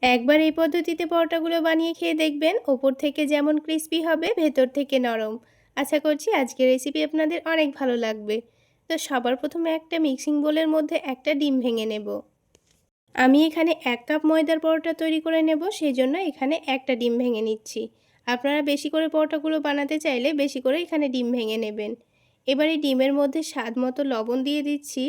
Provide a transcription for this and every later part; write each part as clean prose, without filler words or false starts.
একবার এই পদ্ধতিতে পরোটাগুলো বানিয়ে খেয়ে দেখবেন, ওপর থেকে যেমন ক্রিস্পি হবে, ভেতর থেকে নরম। আশা করছি আজকের রেসিপি আপনাদের অনেক ভালো লাগবে। তো সবার প্রথমে একটা মিক্সিং বোলের মধ্যে একটা ডিম ভেঙে নেব। আমি এখানে 1 কাপ ময়দার পরোটা তৈরি করে নেব, সেই জন্য এখানে একটা ডিম ভেঙে নিচ্ছি। আপনারা বেশি করে পরোটাগুলো বানাতে চাইলে বেশি করে এখানে ডিম ভেঙে নেবেন। এবার এই ডিমের মধ্যে স্বাদ মতো লবণ দিয়ে দিচ্ছি,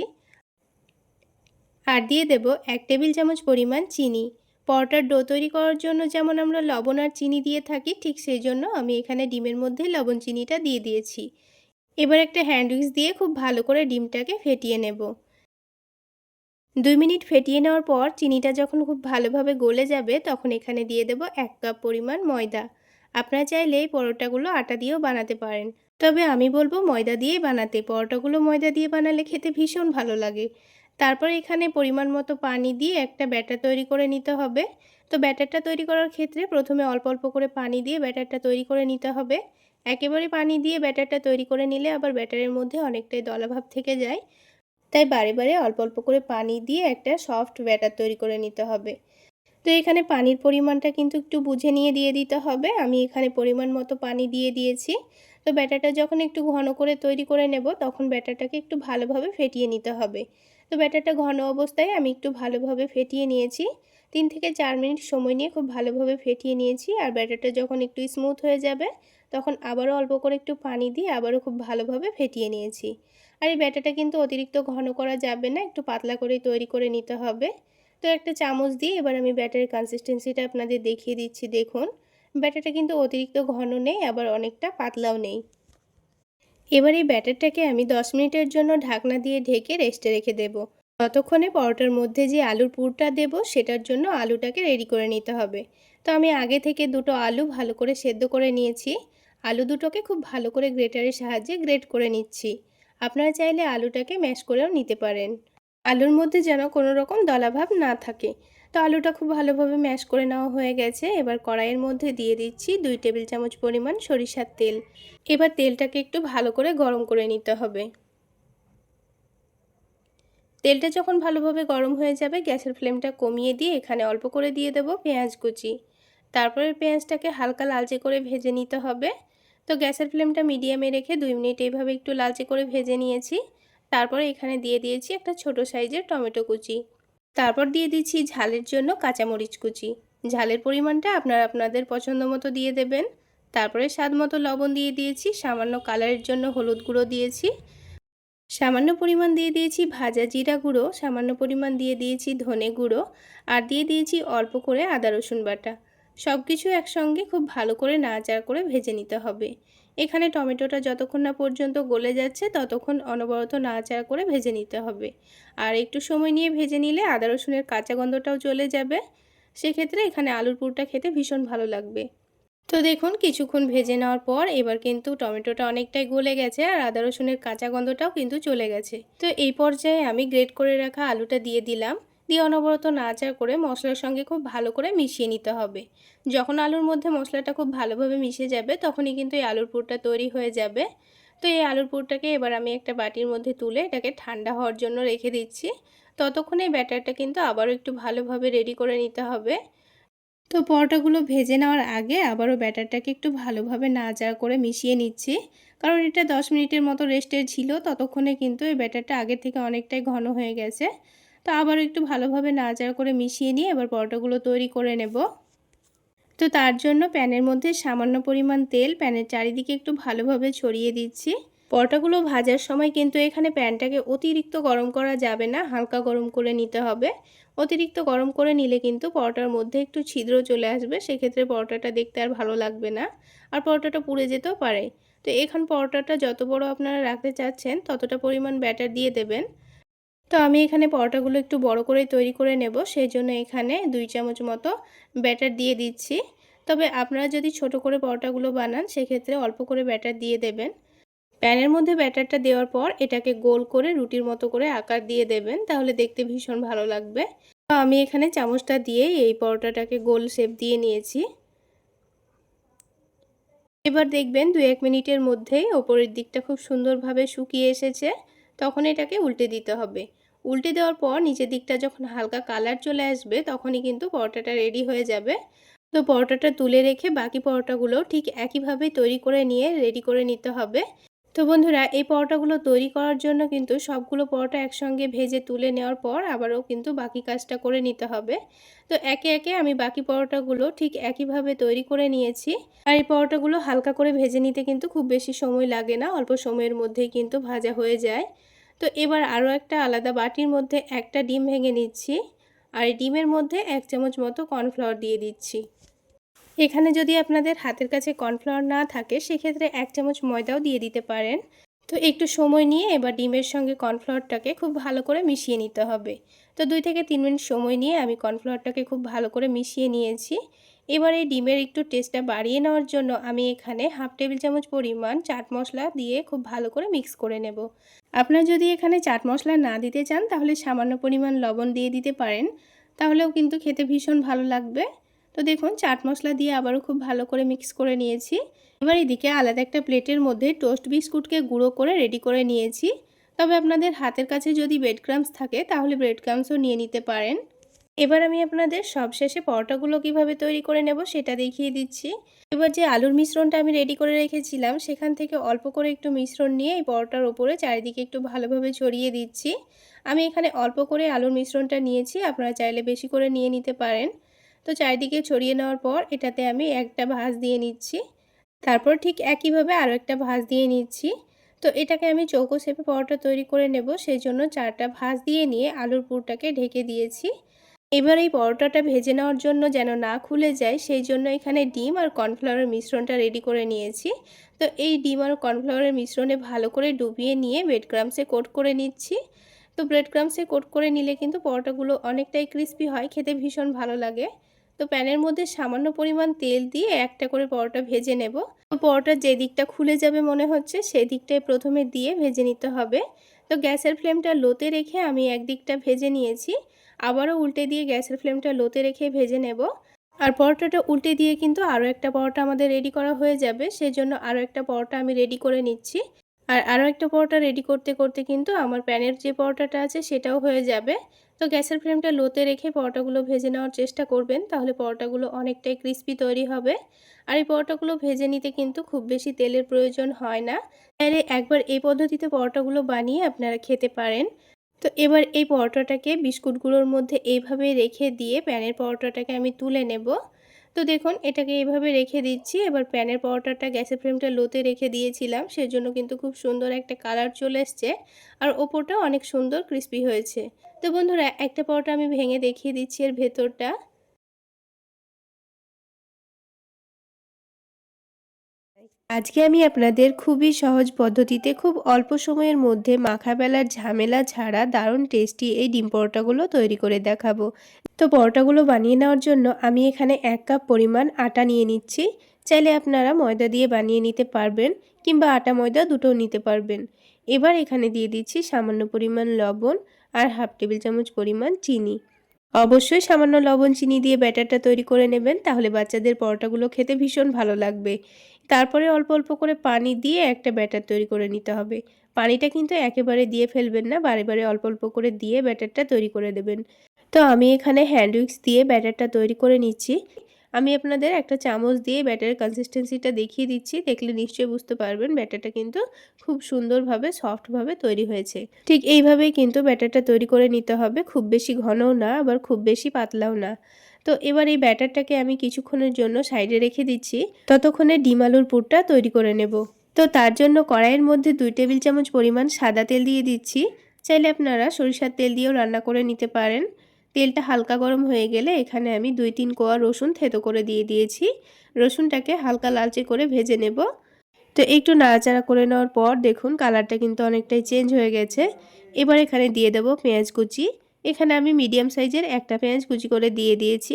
আর দিয়ে দেব 1 টেবিল চামচ পরিমাণ চিনি। পরোটার ডো তৈরি করার জন্য যেমন আমরা লবণ আর চিনি দিয়ে থাকি, ঠিক সেই জন্য আমি এখানে ডিমের মধ্যে লবণ চিনিটা দিয়ে দিয়েছি। এবার একটা হ্যান্ড উইক্স দিয়ে খুব ভালো করে ডিমটাকে ফেটিয়ে নেব। 2 মিনিট ফেটিয়ে নেওয়ার পর চিনিটা যখন খুব ভালোভাবে গলে যাবে, তখন এখানে দিয়ে দেব 1 কাপ পরিমাণ ময়দা। আপনারা চাইলে এই পরোটাগুলো আটা দিয়েও বানাতে পারেন, তবে আমি বলবো ময়দা দিয়েই বানাতে। পরোটাগুলো ময়দা দিয়ে বানালে খেতে ভীষণ ভালো লাগে। তারপর এখানে পরিমাণ মতো পানি দিয়ে একটা ব্যাটার তৈরি করে নিতে হবে। তো ব্যাটারটা তৈরি করার ক্ষেত্রে প্রথমে অল্প অল্প করে পানি দিয়ে ব্যাটারটা তৈরি করে নিতে হবে। একেবারে পানি দিয়ে ব্যাটারটা তৈরি করে নিলে আবার ব্যাটারের মধ্যে অনেকটাই দলাভাব থেকে যায়। তাই বারে বারে অল্প অল্প করে পানি দিয়ে একটা সফট ব্যাটার তৈরি করে নিতে হবে। তো এখানে পানির পরিমাণটা কিন্তু একটু বুঝে নিয়ে দিয়ে দিতে হবে। আমি এখানে পরিমাণ মতো পানি দিয়ে দিয়েছি। তো ব্যাটারটা যখন একটু ঘন করে তৈরি করে নেব, তখন ব্যাটারটাকে একটু ভালোভাবে ফেটিয়ে নিতে হবে। তো ব্যাটারটা ঘন অবস্থায় আমি একটু ভালোভাবে ফেটিয়ে নিয়েছি। 3 থেকে 4 মিনিট সময় নিয়ে খুব ভালোভাবে ফেটিয়ে নিয়েছি। আর ব্যাটারটা যখন একটু স্মুথ হয়ে যাবে, তখন আবারও অল্প করে একটু পানি দিয়ে আবারও খুব ভালোভাবে ফেটিয়ে নিয়েছি। আর এই ব্যাটারটা কিন্তু অতিরিক্ত ঘন করা যাবে না, একটু পাতলা করেই তৈরি করে নিতে হবে। তো একটা চামচ দিয়ে এবার আমি ব্যাটারের কনসিস্টেন্সিটা আপনাদের দেখিয়ে দিচ্ছি। দেখুন, ব্যাটারটা কিন্তু অতিরিক্ত ঘন নেই, আবার অনেকটা পাতলাও নেই। এবার এই ব্যাটারটাকে আমি 10 মিনিটের জন্য ঢাকনা দিয়ে ঢেকে রেস্টে রেখে দেব। ততক্ষণে পরোটার মধ্যে যে আলুর পুরটা দেব, সেটার জন্য আলুটাকে রেডি করে নিতে হবে। তো আমি আগে থেকে দুটো আলু ভালো করে সেদ্ধ করে নিয়েছি। আলু দুটোকে খুব ভালো করে গ্রেটারের সাহায্যে গ্রেট করে নিচ্ছি। আপনারা চাইলে আলুটাকে ম্যাশ করেও নিতে পারেন। আলুর মধ্যে যেন কোনো রকম দলাভাব না থাকে। তো আলুটা খুব ভালোভাবে ম্যাশ করে নেওয়া হয়ে গেছে। এবার কড়াইয়ের মধ্যে দিয়ে দিচ্ছি 2 টেবিল চামচ পরিমাণ সরিষার তেল। এবার তেলটাকে একটু ভালো করে গরম করে নিতে হবে। তেলটা যখন ভালোভাবে গরম হয়ে যাবে, গ্যাসের ফ্লেমটা কমিয়ে দিয়ে এখানে অল্প করে দিয়ে দেব পেঁয়াজ কুচি। তারপরে পেঁয়াজটাকে হালকা লালচে করে ভেজে নিতে হবে। তো গ্যাসের ফ্লেমটা মিডিয়ামে রেখে 2 মিনিট এইভাবে একটু লালচে করে ভেজে নিয়েছি। তারপরে এখানে দিয়ে দিয়েছি একটা ছোট সাইজের টমেটো কুচি। তারপর দিয়ে দিচ্ছি ঝালের জন্য কাঁচামরিচ কুচি। ঝালের পরিমাণটা আপনারা আপনাদের পছন্দ মতো দিয়ে দেবেন। তারপরে স্বাদ মতো লবণ দিয়ে দিয়েছি, সামান্য কালারের জন্য হলুদ গুঁড়ো দিয়েছি, সামান্য পরিমাণ দিয়ে দিয়েছি ভাজা জিরা গুঁড়ো, সামান্য পরিমাণ দিয়ে দিয়েছি ধনে গুঁড়ো, আর দিয়ে দিয়েছি অল্প করে আদা রসুন বাটা। সব কিছু একসঙ্গে খুব ভালো করে নাড়াচাড়া করে ভেজে নিতে হবে। এখানে টমেটোটা যতক্ষণ না পর্যন্ত গলে যাচ্ছে, ততক্ষণ অনবরত নাড়াচাড়া করে ভেজে নিতে হবে। আর একটু সময় নিয়ে ভেজে নিলে আদা রসুনের কাঁচা গন্ধটাও চলে যাবে। সেক্ষেত্রে এখানে আলুর পুরটা খেতে ভীষণ ভালো লাগবে। তো দেখুন, কিছুক্ষণ ভেজে নেওয়ার পর এবার কিন্তু টমেটোটা অনেকটাই গলে গেছে, আর আদা রসুনের কাঁচা গন্ধটাও কিন্তু চলে গেছে। তো এই পর্যায়ে আমি গ্রেট করে রাখা আলুটা দিয়ে দিলাম। দিয়ে অনবরত নাড়াচাড়া করে মশলার সঙ্গে খুব ভালো করে মিশিয়ে নিতে হবে। যখন আলুর মধ্যে মশলাটা খুব ভালোভাবে মিশে যাবে, তখনই কিন্তু এই আলুর পুরটা তৈরি হয়ে যাবে। তো এই আলুর পুরটাকে এবার আমি একটা বাটির মধ্যে তুলে এটাকে ঠান্ডা হওয়ার জন্য রেখে দিচ্ছি। ততক্ষণে ব্যাটারটা কিন্তু আবারও একটু ভালোভাবে রেডি করে নিতে হবে। তো পরোটাগুলো ভেজে নেওয়ার আগে আবারও ব্যাটারটাকে একটু ভালোভাবে নাড়াচাড়া করে মিশিয়ে নিচ্ছি, কারণ এটা 10 মিনিটের মতো রেস্টে ছিল। ততক্ষণে কিন্তু এই ব্যাটারটা আগের থেকে অনেকটাই ঘন হয়ে গেছে। তো আবারও একটু ভালোভাবে নাড়াচাড়া করে মিশিয়ে নিয়ে এবার পরোটাগুলো তৈরি করে নেব। তো তার জন্য প্যানের মধ্যে সামান্য পরিমাণ তেল প্যানের চারিদিকে একটু ভালোভাবে ছড়িয়ে দিচ্ছি। পরোটাগুলো ভাজার সময় কিন্তু এখানে প্যানটাকে অতিরিক্ত গরম করা যাবে না, হালকা গরম করে নিতে হবে। অতিরিক্ত গরম করে নিলে কিন্তু পরোটার মধ্যে একটু ছিদ্র চলে আসবে, সেক্ষেত্রে পরোটাটা দেখতে আর ভালো লাগবে না, আর পরোটাটা পুড়ে যেতেও পারে। তো এখন পরোটাটা যত বড় আপনারা রাখতে চাচ্ছেন, ততটা পরিমাণ ব্যাটার দিয়ে দেবেন। তো আমি এখানে পরোটাগুলো একটু বড় করে তৈরি করে নেব, সেই জন্য এখানে 2 চামচ মতো ব্যাটার দিয়ে দিচ্ছি। তবে আপনারা যদি ছোট করে পরোটাগুলো বানান, সেক্ষেত্রে অল্প করে ব্যাটার দিয়ে দেবেন। প্যানের মধ্যে ব্যাটারটা দেওয়ার পর এটাকে গোল করে রুটির মতো করে আকার দিয়ে দেবেন, তাহলে দেখতে ভীষণ ভালো লাগবে। তো আমি এখানে চামচটা দিয়ে এই পরোটাটাকে গোল শেপ দিয়ে নিয়েছি। এবার দেখবেন 2-1 মিনিটের মধ্যেই ওপরের দিকটা খুব সুন্দরভাবে শুকিয়ে এসেছে। তখন এটাকে উল্টে দিতে হবে। উল্টে দেওয়ার পর নিচের দিকটা যখন হালকা কালার চলে আসবে তখনই কিন্তু পরোটাটা রেডি হয়ে যাবে। তো পরোটাটা তুলে রেখে বাকি পরোটাগুলো ঠিক একইভাবে তৈরি করে নিয়ে রেডি করে নিতে হবে। তো বন্ধুরা, এই পরোটাগুলো তৈরি করার জন্য কিন্তু সবগুলো পরোটা একসঙ্গে ভেজে তুলে নেওয়ার পর আবারও কিন্তু বাকি কাজটা করে নিতে হবে। তো একে একে আমি বাকি পরোটাগুলো ঠিক একইভাবে তৈরি করে নিয়েছি। আর এই পরোটাগুলো হালকা করে ভেজে নিতে কিন্তু খুব বেশি সময় লাগে না, অল্প সময়ের মধ্যেই কিন্তু ভাজা হয়ে যায়। তো এবার আরও একটা আলাদা বাটির মধ্যে একটা ডিম ভেঙে নিচ্ছি, আর এই ডিমের মধ্যে 1 চামচ মতো কর্নফ্লাওয়ার দিয়ে দিচ্ছি। এখানে যদি আপনাদের হাতের কাছে কর্নফ্লাওয়ার না থাকে সেক্ষেত্রে 1 চামচ ময়দাও দিয়ে দিতে পারেন। তো একটু সময় নিয়ে এবার ডিমের সঙ্গে কর্নফ্লাওয়ারটাকে খুব ভালো করে মিশিয়ে নিতে হবে। তো 2 থেকে 3 মিনিট সময় নিয়ে আমি কর্নফ্লাওয়ারটাকে খুব ভালো করে মিশিয়ে নিয়েছি। এবার এই ডিমের একটু টেস্টটা বাড়িয়ে নেওয়ার জন্য আমি এখানে হাফ টেবিল চামচ পরিমাণ চাট মশলা দিয়ে খুব ভালো করে মিক্স করে নেব। আপনারা যদি এখানে চাট মশলা না দিতে চান তাহলে সামান্য পরিমাণ লবণ দিয়ে দিতে পারেন, তাহলেও কিন্তু খেতে ভীষণ ভালো লাগবে। তো দেখুন, চাট মশলা দিয়ে আবারও খুব ভালো করে মিক্স করে নিয়েছি। এবার এদিকে আলাদা একটা প্লেটের মধ্যে টোস্ট বিস্কুটকে গুঁড়ো করে রেডি করে নিয়েছি। তবে আপনাদের হাতের কাছে যদি ব্রেড ক্রাম্বস থাকে তাহলে ব্রেড ক্রাম্বসও নিয়ে নিতে পারেন। এবার আমি আপনাদের সবশেষে পরোটাগুলো কিভাবে তৈরি করে নেব সেটা দেখিয়ে দিচ্ছি। এবার যে আলুর মিশ্রণটা আমি রেডি করে রেখেছিলাম সেখান থেকে অল্প করে একটু মিশ্রণ নিয়ে এই পরোটার ওপরে চারিদিকে একটু ভালোভাবে ছড়িয়ে দিচ্ছি। আমি এখানে অল্প করে আলুর মিশ্রণটা নিয়েছি, আপনারা চাইলে বেশি করে নিয়ে নিতে পারেন। তো চারিদিকে ছড়িয়ে নেওয়ার পর এটাতে আমি একটা ভাঁজ দিয়ে নিচ্ছি, তারপর ঠিক একইভাবে আরও একটা ভাঁজ দিয়ে নিচ্ছি। তো এটাকে আমি চৌকো শেপে পরোটা তৈরি করে নেব, সেই জন্য 4টা ভাঁজ দিয়ে নিয়ে আলুর পুরটাকে ঢেকে দিয়েছি। এবার এই পরোটাটা ভেজে নেওয়ার জন্য যেন না খুলে যায় সেই জন্য এখানে ডিম আর কর্নফ্লাওয়ারের মিশ্রণটা রেডি করে নিয়েছি। তো এই ডিম আর কর্নফ্লাওয়ারের মিশ্রণে ভালো করে ডুবিয়ে নিয়ে ব্রেড ক্রাম্বসে কোট করে নিচ্ছি। তো ব্রেড ক্রাম্বসে কোট করে নিলে কিন্তু পরোটাগুলো অনেকটাই ক্রিস্পি হয়, খেতে ভীষণ ভালো লাগে। তো প্যানের মধ্যে সামান্য পরিমাণ তেল দিয়ে একটা করে পরোটা ভেজে নেব। পরোটার যে দিকটা খুলে যাবে মনে হচ্ছে সেই দিকটাই প্রথমে দিয়ে ভেজে নিতে হবে। তো গ্যাসের ফ্লেমটা লোতে রেখে আমি একদিকটা ভেজে নিয়েছি, আবারও উল্টে দিয়ে গ্যাসের ফ্লেমটা লোতে রেখে ভেজে নেব। আর পরোটাটা উল্টে দিয়ে কিন্তু আরও একটা পরোটা আমাদের রেডি করা হয়ে যাবে, সেজন্য আরও একটা পরোটা আমি রেডি করে নিচ্ছি। আর আরও একটা পরোটা রেডি করতে করতে কিন্তু আমার প্যানের যে পরোটাটা আছে সেটাও হয়ে যাবে। তো গ্যাসের ফ্লেমটা লোতে রেখে পরোটাগুলো ভেজে নেওয়ার চেষ্টা করবেন, তাহলে পরোটাগুলো অনেকটাই ক্রিস্পি তৈরি হবে। আর এই পরোটাগুলো ভেজে নিতে কিন্তু খুব বেশি তেলের প্রয়োজন হয় না। তাহলে একবার এই পদ্ধতিতে পরোটাগুলো বানিয়ে আপনারা খেতে পারেন। তো এবার এই পরোটাটাকে বিস্কুটগুলোর মধ্যে এইভাবে রেখে দিয়ে প্যানের পরোটাটাকে আমি তুলে নেব। তো দেখুন, এটাকে এইভাবে রেখে দিচ্ছি। এবার প্যানের পরোটাটা গ্যাসের ফ্লেমটা লোতে রেখে দিয়েছিলাম, সেজন্য কিন্তু খুব সুন্দর একটা কালার চলে এসছে আর ওপরটাও অনেক সুন্দর ক্রিস্পি হয়েছে। তো বন্ধুরা, একটা পরোটা আমি ভেঙে দেখিয়ে দিচ্ছি এর ভেতরটা। আজকে আমি আপনাদের খুবই সহজ পদ্ধতিতে খুব অল্প সময়ের মধ্যে মাখা বেলার ঝামেলা ছাড়া দারুণ টেস্টি এই ডিম পরোটাগুলো তৈরি করে দেখাবো। তো পরোটাগুলো বানিয়ে নেওয়ার জন্য আমি এখানে 1 কাপ পরিমাণ আটা নিয়ে নিচ্ছি। চাইলে আপনারা ময়দা দিয়ে বানিয়ে নিতে পারবেন কিংবা আটা ময়দা দুটোও নিতে পারবেন। এবার এখানে দিয়ে দিচ্ছি সামান্য পরিমাণ লবণ আর হাফ টেবিল চামচ পরিমাণ চিনি। অবশ্যই সামান্য লবণ চিনি দিয়ে ব্যাটারটা তৈরি করে নেবেন, তাহলে বাচ্চাদের পরোটাগুলো খেতে ভীষণ ভালো লাগবে। তারপরে অল্প অল্প করে পানি দিয়ে একটা ব্যাটার তৈরি করে নিতে হবে। পানিটা কিন্তু একেবারে দিয়ে ফেলবেন না, বারে বারে অল্প অল্প করে দিয়ে ব্যাটারটা তৈরি করে দেবেন। তো আমি এখানে হ্যান্ড উইক্স দিয়ে ব্যাটারটা তৈরি করে নিচ্ছি। আমি আপনাদের একটা চামচ দিয়ে ব্যাটারের কনসিস্টেন্সিটা দেখিয়ে দিচ্ছি, দেখলে নিশ্চয়ই বুঝতে পারবেন ব্যাটারটা কিন্তু খুব সুন্দরভাবে সফটভাবে তৈরি হয়েছে। ঠিক এইভাবেই কিন্তু ব্যাটারটা তৈরি করে নিতে হবে, খুব বেশি ঘনও না আবার খুব বেশি পাতলাও না। তো এবার এই ব্যাটারটাকে আমি কিছুক্ষণের জন্য সাইডে রেখে দিচ্ছি, ততক্ষণে ডিম আলুর পুরটা তৈরি করে নেব। তো তার জন্য কড়াইয়ের মধ্যে 2 টেবিল চামচ পরিমাণ সাদা তেল দিয়ে দিচ্ছি। চাইলে আপনারা সরিষার তেল দিয়েও রান্না করে নিতে পারেন। তেলটা হালকা গরম হয়ে গেলে এখানে আমি 2-3 কোয়া রসুন থেতো করে দিয়ে দিয়েছি। রসুনটাকে হালকা লালচে করে ভেজে নেব। তো একটু নাড়াচাড়া করে নেওয়ার পর দেখুন কালারটা কিন্তু অনেকটাই চেঞ্জ হয়ে গেছে। এবার এখানে দিয়ে দেব পেঁয়াজ কুচি। এখানে আমি মিডিয়াম সাইজের একটা পেঁয়াজ কুচি করে দিয়ে দিয়েছি।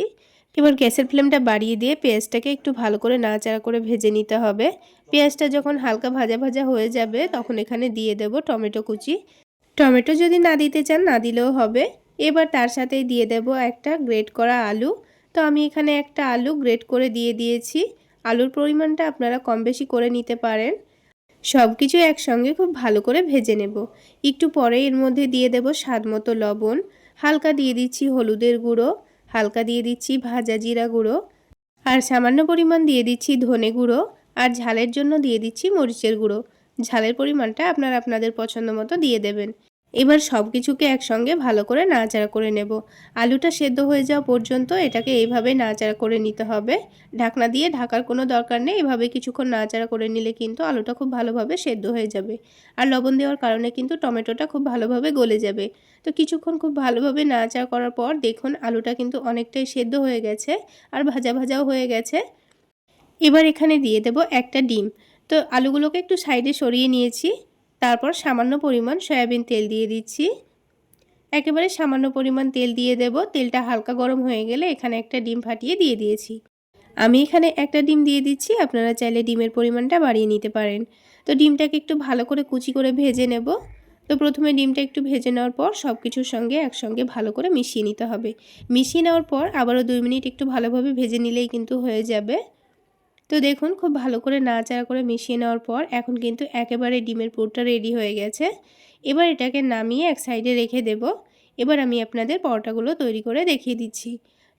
এবার গ্যাসের ফ্লেমটা বাড়িয়ে দিয়ে পেঁয়াজটাকে একটু ভালো করে নাড়াচাড়া করে ভেজে নিতে হবে। পেঁয়াজটা যখন হালকা ভাজা ভাজা হয়ে যাবে তখন এখানে দিয়ে দেব টমেটো কুচি। টমেটো যদি না দিতে চান না দিলেও হবে। এবার তার সাথেই দিয়ে দেব একটা গ্রেট করা আলু। তো আমি এখানে একটা আলু গ্রেট করে দিয়ে দিয়েছি। আলুর পরিমাণটা আপনারা কম বেশি করে নিতে পারেন। সব কিছু একসঙ্গে খুব ভালো করে ভেজে নেব। একটু পরে এর মধ্যে দিয়ে দেব স্বাদ মতো লবণ, হালকা দিয়ে দিচ্ছি হলুদের গুঁড়ো, হালকা দিয়ে দিচ্ছি ভাজা জিরা গুঁড়ো, আর সামান্য পরিমাণ দিয়ে দিচ্ছি ধনে গুঁড়ো, আর ঝালের জন্য দিয়ে দিচ্ছি মরিচের গুঁড়ো। ঝালের পরিমাণটা আপনারা আপনাদের পছন্দ মতো দিয়ে দেবেন। এবার সব কিছুকে একসঙ্গে ভালো করে নাড়াচাড়া করে নেব। আলুটা সেদ্ধ হয়ে যাওয়া পর্যন্ত এটাকে এইভাবে নাড়াচাড়া করে নিতে হবে। ঢাকনা দিয়ে ঢাকার কোনো দরকার নেই, এভাবে কিছুক্ষণ নাড়াচাড়া করে নিলে কিন্তু আলুটা খুব ভালোভাবে সেদ্ধ হয়ে যাবে। আর লবণ দেওয়ার কারণে কিন্তু টমেটোটা খুব ভালোভাবে গলে যাবে। তো কিছুক্ষণ খুব ভালোভাবে নাড়াচাড়া করার পর দেখুন আলুটা কিন্তু অনেকটাই সেদ্ধ হয়ে গেছে আর ভাজা ভাজাও হয়ে গেছে। এবার এখানে দিয়ে দেব একটা ডিম। তো আলুগুলোকে একটু সাইডে সরিয়ে নিয়েছি। তারপর সামান্য পরিমাণ সয়াবিন তেল দিয়ে দিচ্ছি। একেবারে সামান্য পরিমাণ তেল দিয়ে দেব। তেলটা হালকা গরম হয়ে গেলে এখানে একটা ডিম ফাটিয়ে দিয়ে দিয়েছি। আমি এখানে একটা ডিম দিয়ে দিচ্ছি, আপনারা চাইলে ডিমের পরিমাণটা বাড়িয়ে নিতে পারেন। তো ডিমটাকে একটু ভালো করে কুচি করে ভেজে নেব। তো প্রথমে ডিমটা একটু ভেজে নেওয়ার পর সব কিছুর সঙ্গে একসঙ্গে ভালো করে মিশিয়ে নিতে হবে। মিশিয়ে নেওয়ার পর আবারও 2 মিনিট একটু ভালোভাবে ভেজে নিলেই কিন্তু হয়ে যাবে। তো দেখুন খুব ভালো করে নাড়াচাড়া করে মিশিয়ে নেওয়ার পর এখন কিন্তু একেবারে ডিমের পুরটা রেডি হয়ে গেছে। এবার এটাকে নামিয়ে এক সাইডে রেখে দেব। এবার আমি আপনাদের পরোটাগুলো তৈরি করে দেখিয়ে দিচ্ছি।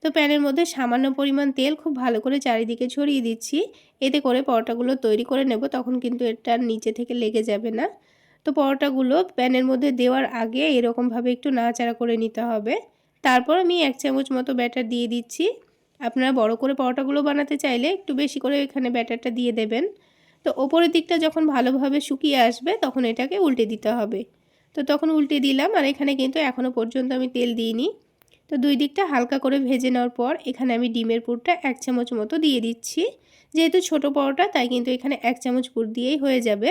তো প্যানের মধ্যে সামান্য পরিমাণ তেল খুব ভালো করে চারিদিকে ছড়িয়ে দিচ্ছি। এতে করে পরোটাগুলো তৈরি করে নেব, তখন কিন্তু এটার নিচে থেকে লেগে যাবে না। তো পরোটাগুলো প্যানের মধ্যে দেওয়ার আগে এরকমভাবে একটু নাড়াচাড়া করে নিতে হবে। তারপর আমি 1 চামচ মতো ব্যাটার দিয়ে দিচ্ছি। আপনারা বড় করে পরোটাগুলো বানাতে চাইলে একটু বেশি করে এখানে ব্যাটারটা দিয়ে দেবেন। তো ওপরের দিকটা যখন ভালোভাবে শুকিয়ে আসবে তখন এটাকে উল্টে দিতে হবে। তো তখন উল্টে দিলাম, আর এখানে কিন্তু এখনও পর্যন্ত আমি তেল দিইনি। তো 2 দিকটা হালকা করে ভেজে নেওয়ার পর এখানে আমি ডিমের পুরটা 1 চামচ মতো দিয়ে দিচ্ছি। যেহেতু ছোট পরোটা তাই কিন্তু এখানে 1 চামচ পুর দিয়েই হয়ে যাবে।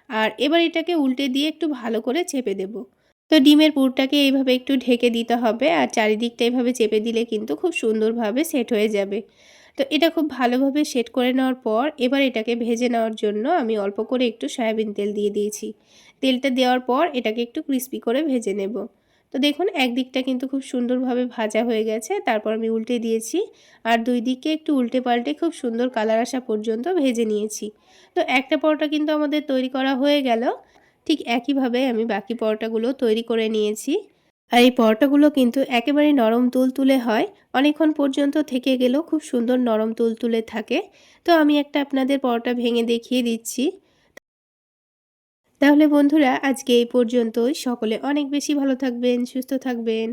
আর এবার এটাকে উল্টে দিয়ে একটু ভালো করে চেপে দেব। তো ডিমের পুরটাকে এইভাবে একটু ঢেকে দিতে হবে, আর চারিদিকটা এভাবে চেপে দিলে কিন্তু খুব সুন্দরভাবে সেট হয়ে যাবে। তো এটা খুব ভালোভাবে সেট করে নেওয়ার পর এবার এটাকে ভেজে নেওয়ার জন্য আমি অল্প করে একটু সয়াবিন তেল দিয়ে দিয়েছি। তেলটা দেওয়ার পর এটাকে একটু ক্রিস্পি করে ভেজে নেব। তো দেখুন একদিকটা কিন্তু খুব সুন্দরভাবে ভাজা হয়ে গেছে, তারপর আমি উল্টে দিয়েছি। আর 2 দিকে একটু উল্টে পাল্টে খুব সুন্দর কালার আসা পর্যন্ত ভেজে নিয়েছি। তো একটা পরোটা কিন্তু আমাদের তৈরি করা হয়ে গেল। ঠিক একইভাবে আমি বাকি পরোটাগুলো তৈরি করে নিয়েছি। আর এই পরোটাগুলো কিন্তু একেবারে নরম তুলতুলে হয়। অনেকক্ষণ পর্যন্ত থেকে গেলেও খুব সুন্দর নরম তুলতুলে থাকে। তো আমি একটা আপনাদের পরোটা ভেঙে দেখিয়ে দিচ্ছি। তাহলে বন্ধুরা আজকে এই পর্যন্তই। সকলে অনেক বেশি ভালো থাকবেন, সুস্থ থাকবেন।